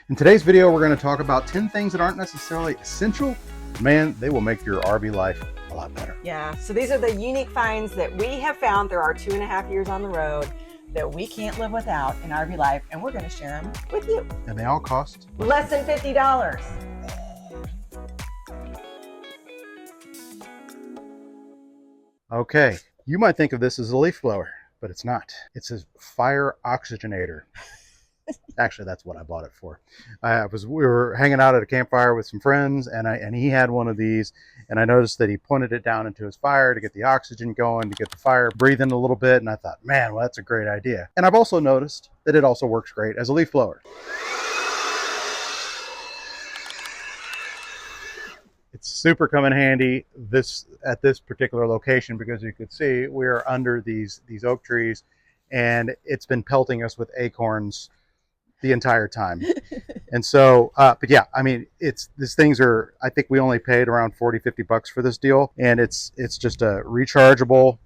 In today's video, we're going to talk about 10 things that aren't necessarily essential. Man, they will make your RV life a lot better. Yeah, so these are the unique finds that we have found through our 2.5 years on the road that we can't live without in RV life, and we're going to share them with you. And they all cost less than $50. Okay, you might think of this as a leaf blower, but it's not. It's a fire oxygenator. Actually, that's what I bought it for. We were hanging out at a campfire with some friends, and he had one of these, and I noticed that he pointed it down into his fire to get the oxygen going, to get the fire breathing a little bit, and I thought, man, well, that's a great idea. And I've also noticed that it also works great as a leaf blower. It's super come in handy at this particular location because you could see we are under these oak trees, and it's been pelting us with acorns the entire time. And so, but yeah, I mean, these things are, I think we only paid around 40-50 bucks for this deal. And it's just a rechargeable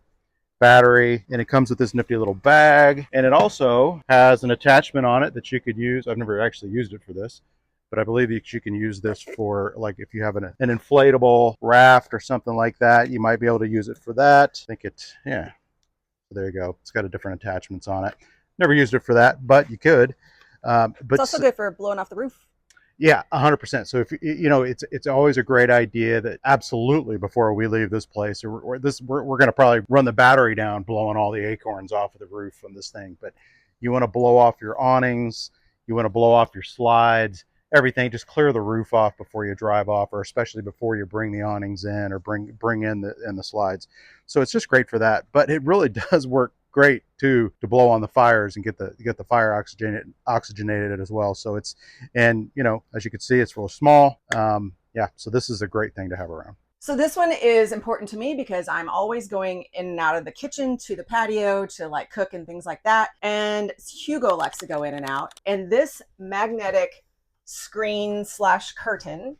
battery, and it comes with this nifty little bag. And it also has an attachment on it that you could use. I've never actually used it for this, but I believe you can use this for, like, if you have an inflatable raft or something like that, you might be able to use it for that. I think yeah. So there you go. It's got different attachments on it. Never used it for that, but you could. But it's also good for blowing off the roof. Yeah, 100%. So if you know, it's always a great idea that absolutely before we leave this place, we're going to probably run the battery down, blowing all the acorns off of the roof on this thing. But you want to blow off your awnings, you want to blow off your slides, everything. Just clear the roof off before you drive off, or especially before you bring the awnings in or bring in the slides. So it's just great for that. But it really does work great too to blow on the fires and get the fire oxygenated as well. So and you know, as you can see, it's real small. Yeah, so this is a great thing to have around. So this one is important to me because I'm always going in and out of the kitchen to the patio to like cook and things like that. And Hugo likes to go in and out. And this magnetic screen / curtain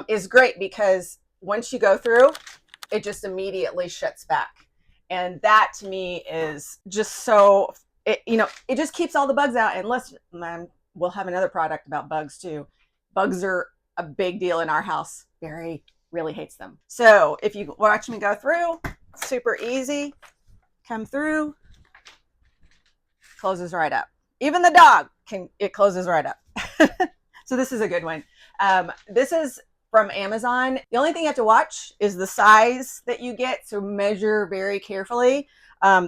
is great because once you go through, it just immediately shuts back. And that to me is just so, it just keeps all the bugs out. Unless, we'll have another product about bugs too. Bugs are a big deal in our house. Barry really hates them. So if you watch me go through, super easy, come through, closes right up. Even the dog it closes right up. So this is a good one. This is from Amazon. The only thing you have to watch is the size that you get, so measure very carefully.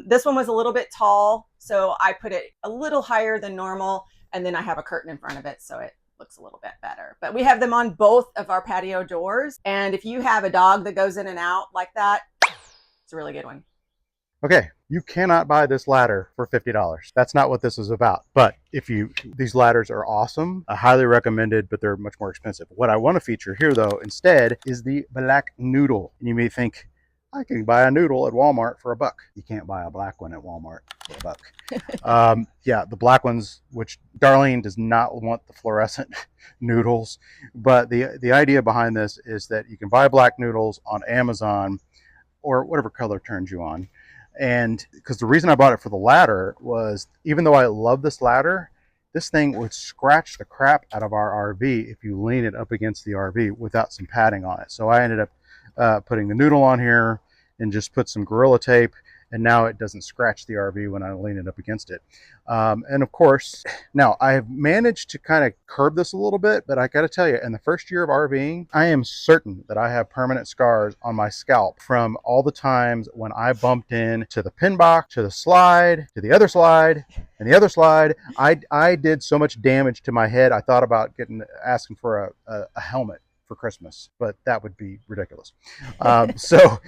This one was a little bit tall, so I put it a little higher than normal, and then I have a curtain in front of it, so it looks a little bit better. But we have them on both of our patio doors, and if you have a dog that goes in and out like that, it's a really good one. Okay, you cannot buy this ladder for $50. That's not what this is about. But these ladders are awesome. I highly recommended, but they're much more expensive. What I want to feature here, though, instead, is the black noodle. And you may think, I can buy a noodle at Walmart for $1. You can't buy a black one at Walmart for $1. Yeah, the black ones, which Darlene does not want the fluorescent noodles. But the idea behind this is that you can buy black noodles on Amazon or whatever color turns you on. And because the reason I bought it for the ladder was, even though I love this ladder, this thing would scratch the crap out of our RV if you lean it up against the RV without some padding on it. So I ended up putting the noodle on here and just put some Gorilla Tape, and now it doesn't scratch the RV when I lean it up against it. And of course, now I have managed to kind of curb this a little bit, but I got to tell you, in the first year of RVing, I am certain that I have permanent scars on my scalp from all the times when I bumped in to the pin box, to the slide, to the other slide, and the other slide. I did so much damage to my head, I thought about asking for a helmet for Christmas, but that would be ridiculous. So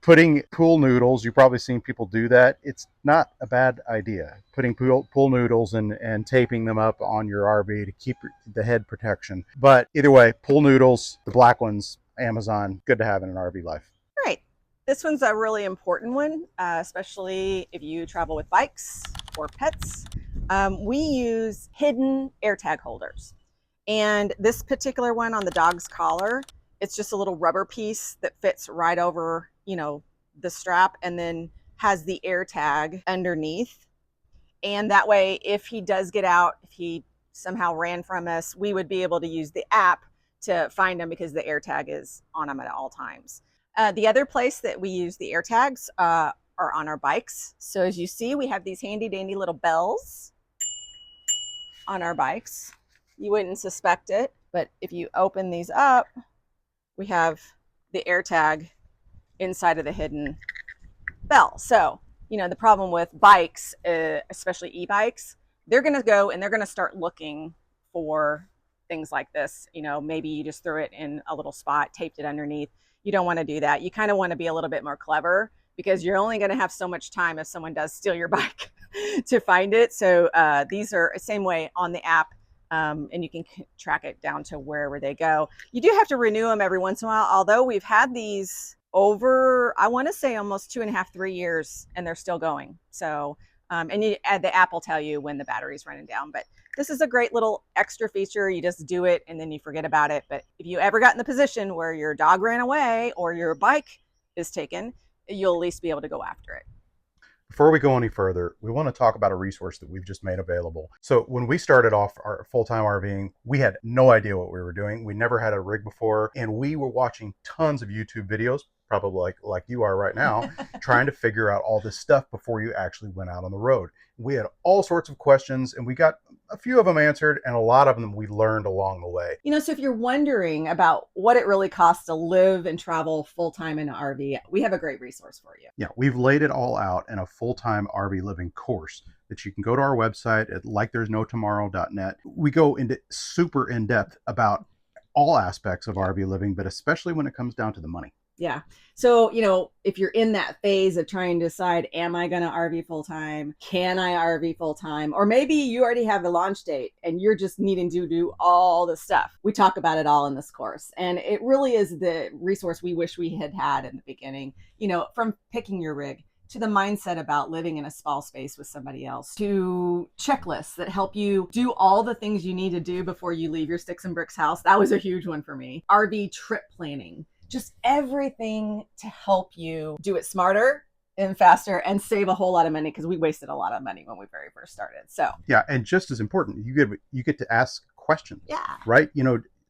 putting pool noodles, you've probably seen people do that. It's not a bad idea. Putting pool noodles and taping them up on your RV to keep the head protection. But either way, pool noodles, the black ones, Amazon, good to have in an RV life. All right. This one's a really important one, especially if you travel with bikes or pets. We use hidden AirTag holders. And this particular one on the dog's collar, it's just a little rubber piece that fits right over, the strap, and then has the AirTag underneath. And that way, if he does get out, if he somehow ran from us, we would be able to use the app to find them because the AirTag is on them at all times. The other place that we use the AirTags are on our bikes. So as you see, we have these handy dandy little bells on our bikes. You wouldn't suspect it, but if you open these up, we have the AirTag inside of the hidden bell. So, the problem with bikes, especially e-bikes, they're going to go and they're going to start looking for things like this. Maybe you just threw it in a little spot, taped it underneath. You don't want to do that. You kind of want to be a little bit more clever because you're only going to have so much time if someone does steal your bike to find it. So these are the same way on the app. And you can track it down to wherever they go. You do have to renew them every once in a while, although we've had these over, I want to say almost 2.5, 3 years, and they're still going. So, and the app will tell you when the battery's running down. But this is a great little extra feature. You just do it and then you forget about it. But if you ever got in the position where your dog ran away or your bike is taken, you'll at least be able to go after it. Before we go any further, we want to talk about a resource that we've just made available. So when we started off our full-time RVing, we had no idea what we were doing. We never had a rig before, and we were watching tons of YouTube videos, probably like you are right now, trying to figure out all this stuff before you actually went out on the road. We had all sorts of questions, and we got a few of them answered, and a lot of them we learned along the way. So if you're wondering about what it really costs to live and travel full-time in an RV, we have a great resource for you. Yeah, we've laid it all out in a full-time RV living course that you can go to our website at likethere'snotomorrow.net. We go into super in-depth about all aspects of RV living, but especially when it comes down to the money. Yeah. So, if you're in that phase of trying to decide, am I going to RV full time? Can I RV full time? Or maybe you already have a launch date and you're just needing to do all the stuff. We talk about it all in this course. And it really is the resource we wish we had had in the beginning, from picking your rig to the mindset about living in a small space with somebody else, to checklists that help you do all the things you need to do before you leave your sticks and bricks house. That was a huge one for me. RV trip planning. Just everything to help you do it smarter and faster and save a whole lot of money, because we wasted a lot of money when we very first started. So yeah, and just as important, you get to ask questions. Yeah. Right?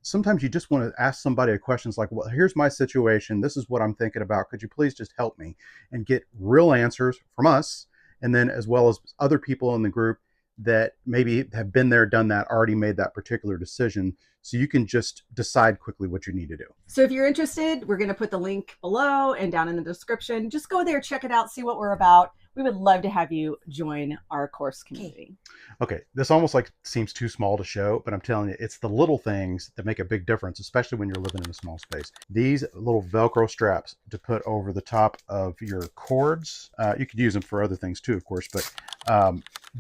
Sometimes you just want to ask somebody a question like, well, here's my situation. This is what I'm thinking about. Could you please just help me? And get real answers from us, and then as well as other people in the group that maybe have been there, done that, already made that particular decision. So you can just decide quickly what you need to do. So if you're interested, we're going to put the link below and down in the description. Just go there, check it out, see what we're about. We would love to have you join our course community. Okay, this almost seems too small to show, but I'm telling you, it's the little things that make a big difference, especially when you're living in a small space. These little Velcro straps to put over the top of your cords, you could use them for other things too, of course, but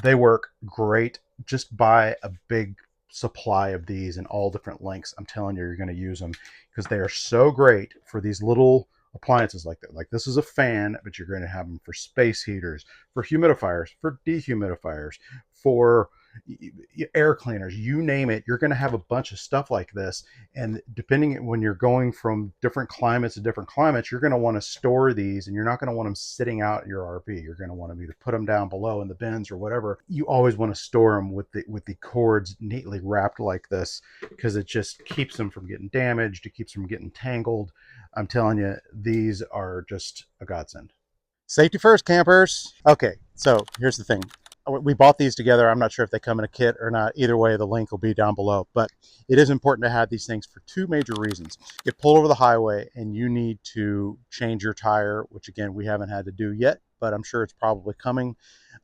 they work great. Just buy a big supply of these in all different lengths. I'm telling you, you're going to use them because they are so great for these little appliances like that. Like this is a fan, but you're going to have them for space heaters, for humidifiers, for dehumidifiers, for air cleaners, you name it. You're going to have a bunch of stuff like this. And depending when you're going from different climates to different climates, you're going to want to store these, and you're not going to want them sitting out in your RV. You're going to want to either put them down below in the bins or whatever. You always want to store them with the cords neatly wrapped like this, because it just keeps them from getting damaged. It keeps them from getting tangled. I'm telling you, these are just a godsend. Safety first, campers. Okay, so here's the thing. We bought these together. I'm not sure if they come in a kit or not. Either way, the link will be down below. But it is important to have these things for two major reasons. You pull over the highway and you need to change your tire, which again, we haven't had to do yet, but I'm sure it's probably coming.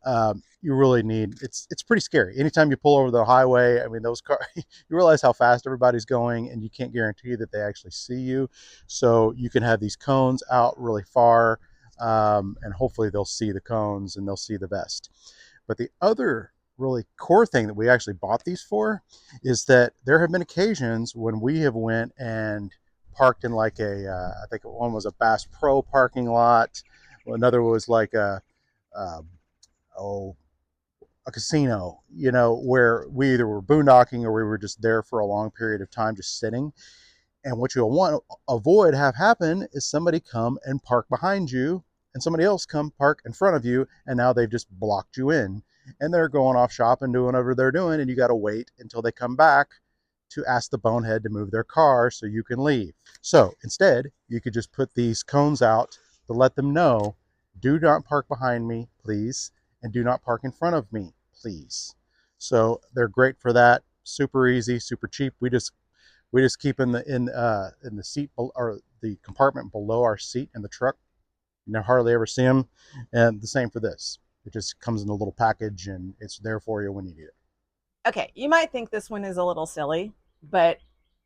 You really need, it's pretty scary. Anytime you pull over the highway, I mean, those cars, you realize how fast everybody's going, and you can't guarantee that they actually see you. So you can have these cones out really far, and hopefully they'll see the cones and they'll see the vest. But the other really core thing that we actually bought these for is that there have been occasions when we have went and parked in like I think one was a Bass Pro parking lot. Another was like a casino, where we either were boondocking or we were just there for a long period of time, just sitting. And what you'll want to avoid have happen is somebody come and park behind you, and somebody else come park in front of you, and now they've just blocked you in. and they're going off shopping, doing whatever they're doing, and you got to wait until they come back to ask the bonehead to move their car so you can leave. So instead, you could just put these cones out to let them know, do not park behind me, please, and do not park in front of me, please. So they're great for that. Super easy, super cheap. We just keep in the seat or the compartment below our seat in the truck. You hardly ever see them. And the same for this. It just comes in a little package and it's there for you when you need it. Okay, you might think this one is a little silly, but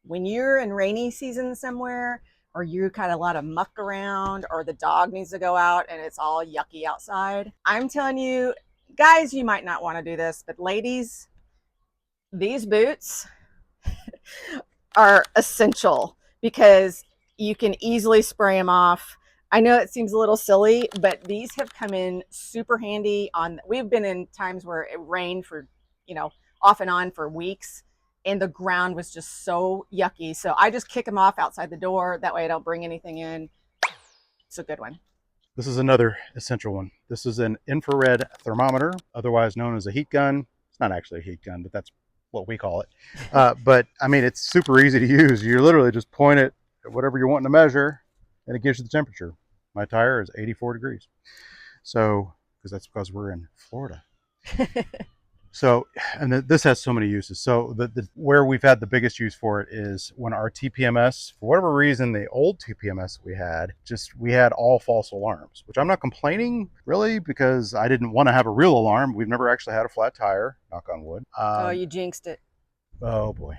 when you're in rainy season somewhere, or you got a lot of muck around, or the dog needs to go out and it's all yucky outside, I'm telling you, guys, you might not want to do this, but ladies, these boots are essential because you can easily spray them off. I know it seems a little silly, but these have come in super handy. We've been in times where it rained for, off and on for weeks, and the ground was just so yucky. So I just kick them off outside the door. That way I don't bring anything in. It's a good one. This is another essential one. This is an infrared thermometer, otherwise known as a heat gun. It's not actually a heat gun, but that's what we call it. But I mean, it's super easy to use. You literally just point it at whatever you're wanting to measure, and it gives you the temperature. My tire is 84 degrees. So, that's because we're in Florida. So, and this has so many uses. So where we've had the biggest use for it is when our TPMS, for whatever reason, the old TPMS we had all false alarms, which I'm not complaining really because I didn't want to have a real alarm. We've never actually had a flat tire, knock on wood. Oh, you jinxed it. Oh boy.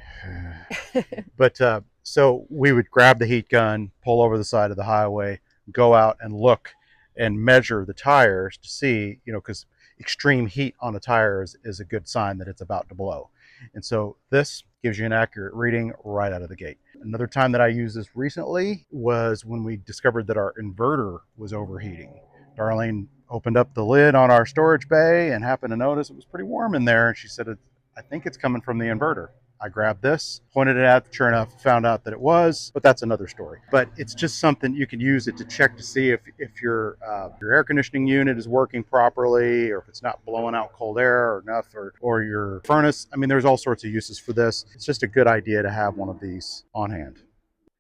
But so we would grab the heat gun, pull over the side of the highway, go out and look and measure the tires to see, because extreme heat on a tire is a good sign that it's about to blow. And so this gives you an accurate reading right out of the gate. Another time that I used this recently was when we discovered that our inverter was overheating. Darlene opened up the lid on our storage bay and happened to notice it was pretty warm in there. And she said, I think it's coming from the inverter. I grabbed this, pointed it out, sure enough, found out that it was, but that's another story. But it's just something you can use it to check to see if your air conditioning unit is working properly, or if it's not blowing out cold air enough, or your furnace. I mean, there's all sorts of uses for this. It's just a good idea to have one of these on hand.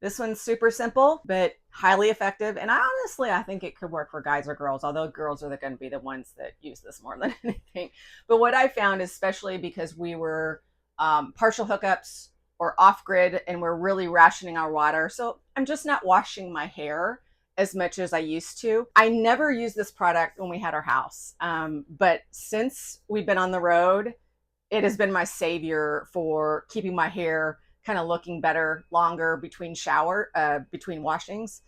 This one's super simple, but highly effective. And I think it could work for guys or girls, although girls are going to be the ones that use this more than anything. But what I found, especially because we were partial hookups or off grid and we're really rationing our water, so I'm just not washing my hair as much as I used to. I never used this product when we had our house, but since we've been on the road, it has been my savior for keeping my hair kind of looking better longer between washings.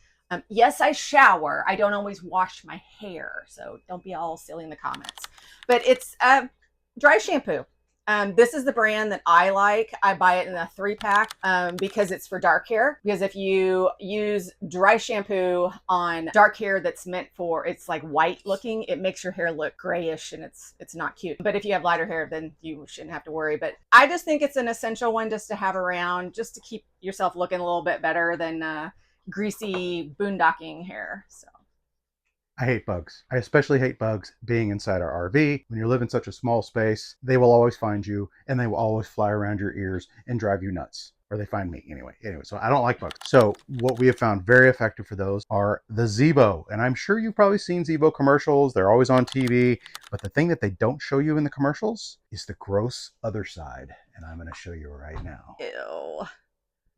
Yes, I shower. I don't always wash my hair, so don't be all silly in the comments. But it's dry shampoo. This is the brand that I like. I buy it in a 3-pack because it's for dark hair. Because if you use dry shampoo on dark hair that's meant for, it's like white looking, it makes your hair look grayish and it's not cute. But if you have lighter hair, then you shouldn't have to worry. But I just think it's an essential one just to have around, just to keep yourself looking a little bit better than greasy boondocking hair. So. I hate bugs. I especially hate bugs being inside our RV. When you live in such a small space, they will always find you and they will always fly around your ears and drive you nuts. Or they find me anyway. So I don't like bugs. So what we have found very effective for those are the Zeebo. And I'm sure you've probably seen Zeebo commercials. They're always on TV. But the thing that they don't show you in the commercials is the gross other side. And I'm going to show you right now. Ew.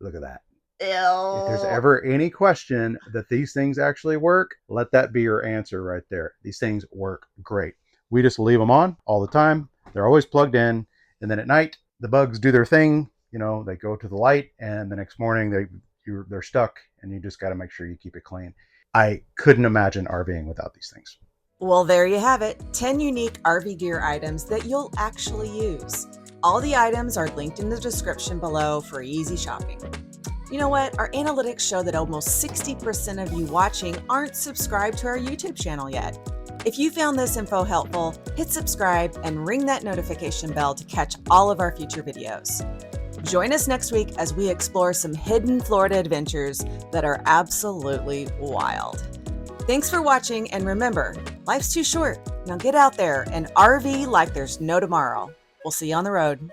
Look at that. Ew. If there's ever any question that these things actually work, let that be your answer right there. These things work great. We just leave them on all the time. They're always plugged in. And then at night, the bugs do their thing. They go to the light, and the next morning they're stuck, and you just got to make sure you keep it clean. I couldn't imagine RVing without these things. Well, there you have it. 10 unique RV gear items that you'll actually use. All the items are linked in the description below for easy shopping. You know what? Our analytics show that almost 60% of you watching aren't subscribed to our YouTube channel yet. If you found this info helpful, hit subscribe and ring that notification bell to catch all of our future videos. Join us next week as we explore some hidden Florida adventures that are absolutely wild. Thanks for watching, and remember, life's too short Now get out there and RV like there's no tomorrow. We'll see you on the road.